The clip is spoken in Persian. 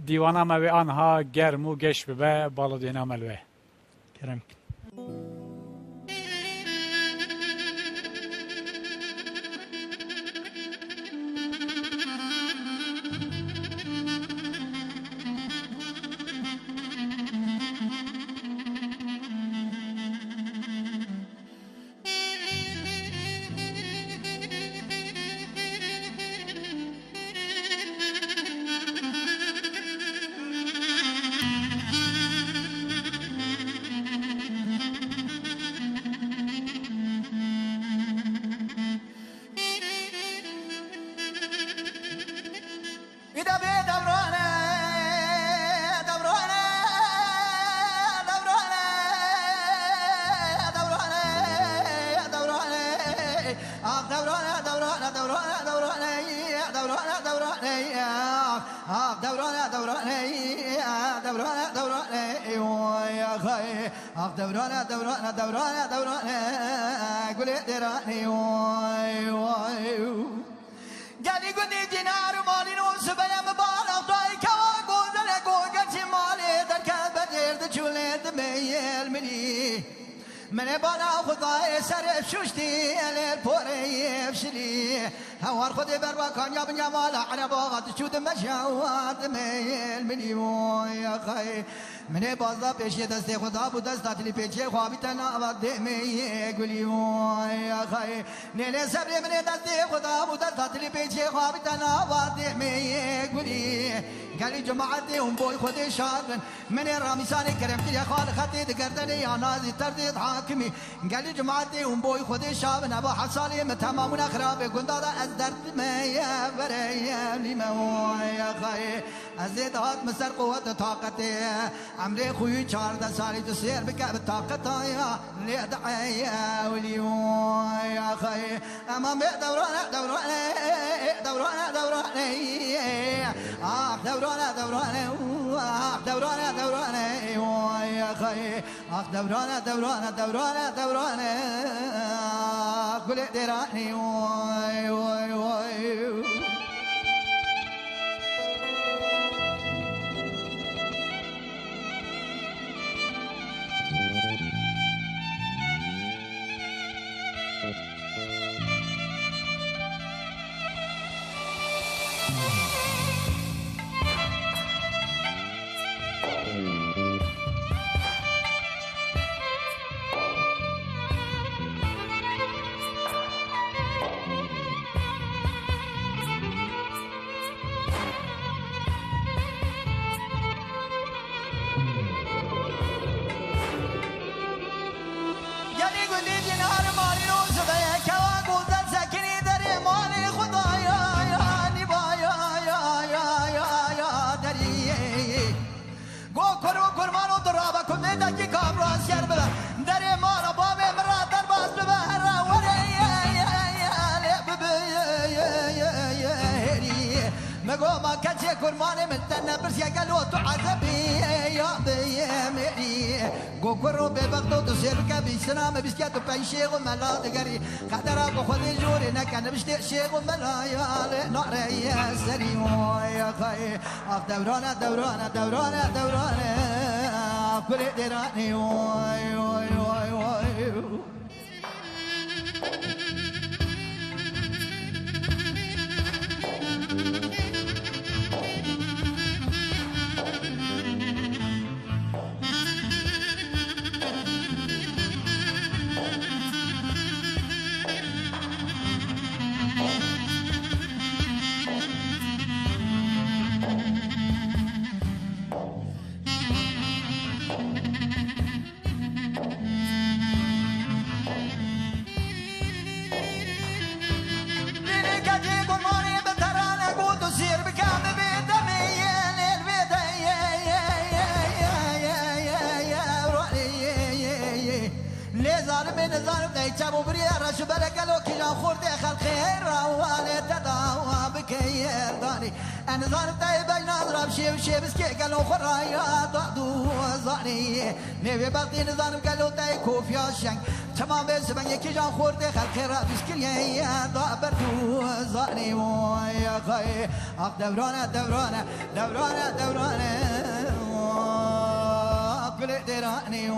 دیوانه موی آنها گرمو گش به بالا دینا ملوه کرم قولي دراني قالي قولي دينار مالي نوس بلا مبالغ طاي كوا قول لك وقلت مالي دركا بدير دجولي دمي الملي من بالا خداي سرف شوشتي البوري بشري هوار خدي بربا كان يا بن جمال على باغت شود مشاوات مي المليون يا خي من بازا پیش دست خدا بود دست تلی پیچ خوابی تنا آورد می گلیون یا خی نه صبر من دست خدا بود دست تلی پیچ خوابی تنا آورد می گلی گلی جماعت اون بوی خود شاغن من رامیسان کرم تلی خال خطی دگردن یا نازی تردید حاکمی گلی جماعت اون بوی خود شاغن ابو حصالی متمامون خراب گنداد از درد می برای لیمون یا خی از داد مسر قوت طاقتی عمري خوي 14 سالي تسير بك بطاقتها يا لدعيا واليوم يا خي امام دورانا دورانا دورانا دورانا دورانا دورانا دورانا دورانا يا خي دورانا دورانا دورانا دورانا كل دراني واي واي واي مقوما كجي كرماني من تنبرس يا قالوا تعذبي يا بيمري قوكرو ببغدو تصير كبي سلام بسكات بيشيغ وملا تقري قدر ابو خذي جوري نكن بشتي شيغ وملا يا نار يا سري يا خي دورانا دورانا دورانا دورانا كل دراني واي واي واي واي جابوا بريرة شبرا قالوا كلا خورد خل خير روالي تداوى بكير داني انا ظالم طيب نضرب شي وشي بسكي قالوا خرايا ضعدو ظاني نبي بغدي نظام قالوا تايكوف يا شنك تمام بزبن يكي جان خورده خلقي را بسكريه ضابرتو زاني ويا خي اخ دورانه دورانه دورانه دورانه كل دراني